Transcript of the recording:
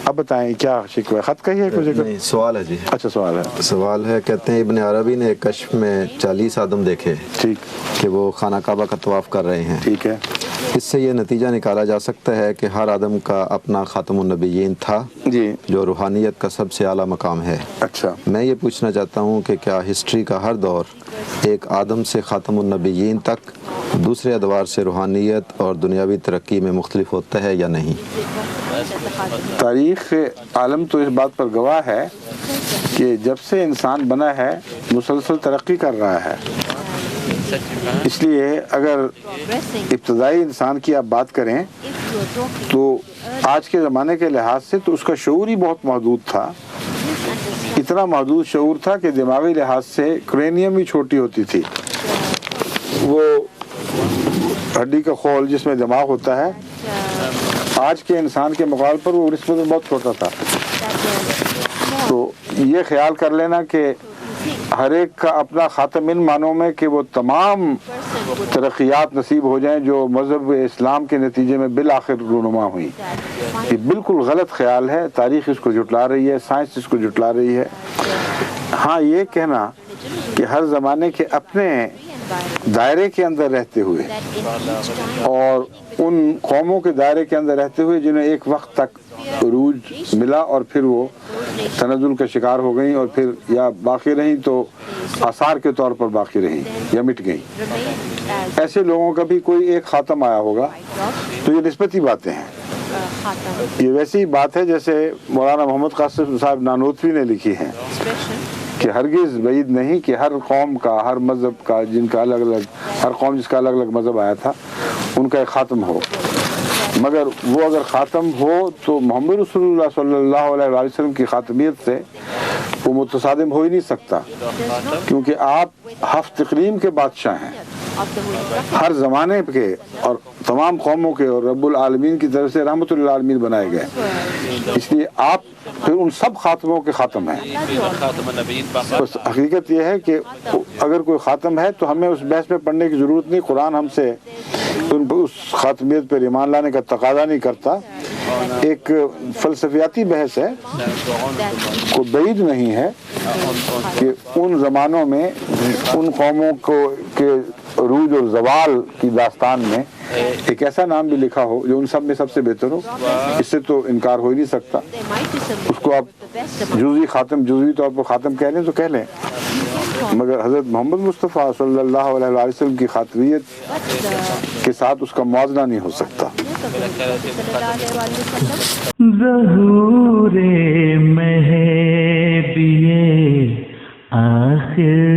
اب بتائیں کیا شکوہ ہے؟ خط کا ہی ہے کوئی ذکر؟ نہیں، سوال ہے جی. اچھا سوال ہے. سوال ہے، کہتے ہیں ابن عربی نے کشف میں 40 آدم دیکھے ٹھیک کہ وہ خانہ کعبہ کا طواف کر رہے ہیں. ٹھیک ہے. اس سے یہ نتیجہ نکالا جا سکتا ہے کہ ہر آدم کا اپنا خاتم النبیین تھا جی. جو روحانیت کا سب سے اعلیٰ مقام ہے. اچھا. میں یہ پوچھنا چاہتا ہوں کہ کیا ہسٹری کا ہر دور ایک آدم سے خاتم النبیین تک دوسرے ادوار سے روحانیت اور دنیاوی ترقی میں مختلف ہوتا ہے یا نہیں؟ تاریخ عالم تو اس بات پر گواہ ہے کہ جب سے انسان بنا ہے مسلسل ترقی کر رہا ہے. اس لیے اگر ابتدائی انسان کی آپ بات کریں تو آج کے زمانے کے لحاظ سے تو اس کا شعور ہی بہت محدود تھا. اتنا محدود شعور تھا کہ دماغی لحاظ سے کرینیم ہی چھوٹی ہوتی تھی. وہ ہڈی کا خول جس میں دماغ ہوتا ہے آج کے انسان کے مقابلے پر وہ نسبت میں بہت چھوٹا تھا. تو یہ خیال کر لینا کہ ہر ایک کا اپنا خاتم ان معنوں میں کہ وہ تمام ترقیات نصیب ہو جائیں جو مذہب اسلام کے نتیجے میں بالآخر رونما ہوئی، یہ بالکل غلط خیال ہے. تاریخ اس کو جھٹلا رہی ہے، سائنس اس کو جھٹلا رہی ہے. ہاں یہ کہنا کہ ہر زمانے کے اپنے دائرے کے اندر رہتے ہوئے اور ان قوموں کے دائرے کے اندر رہتے ہوئے جنہیں ایک وقت تک عروج ملا اور پھر وہ تنزل کا شکار ہو گئیں اور پھر یا باقی رہیں تو آثار کے طور پر باقی رہیں یا مٹ گئیں، ایسے لوگوں کا بھی کوئی ایک خاتم آیا ہوگا. تو یہ نسبتی باتیں ہیں. یہ ویسی بات ہے جیسے مولانا محمد قاسم صاحب نانوتوی نے لکھی ہیں کہ ہرگز بعید نہیں کہ ہر قوم کا، ہر مذہب کا، جن کا الگ الگ، ہر قوم جس کا الگ الگ مذہب آیا تھا ان کا ایک خاتم ہو، مگر وہ اگر خاتم ہو تو محمد رسول اللہ صلی اللہ علیہ وآلہ وسلم کی خاتمیت سے وہ متصادم ہو ہی نہیں سکتا، کیونکہ آپ ہفت اقلیم کے بادشاہ ہیں، ہر زمانے کے اور تمام قوموں کے، اور رب العالمین کی طرف سے رحمت للعالمین بنائے گئے. اس لیے آپ پھر ان سب خاتموں کے خاتم ہیں. بس حقیقت یہ ہے کہ اگر کوئی خاتم ہے تو ہمیں اس بحث میں پڑھنے کی ضرورت نہیں. قرآن ہم سے اس خاتمیت پر ایمان لانے کا تقاضا نہیں کرتا. ایک فلسفیاتی بحث ہے، کوئی بعید نہیں ہے کہ ان زمانوں میں ان قوموں کو کے عروج اور زوال کی داستان میں ایک ایسا نام بھی لکھا ہو جو ان سب میں سب سے بہتر ہو. اس سے تو انکار ہو ہی نہیں سکتا. اس کو آپ جزوی خاتم، جزوی طور پر خاتم کہہ لیں تو کہہ لیں، مگر حضرت محمد مصطفیٰ صلی اللہ علیہ وآلہ وسلم کی خاتمیت کے ساتھ اس کا موازنہ نہیں ہو سکتا. ظہور مہدی آخر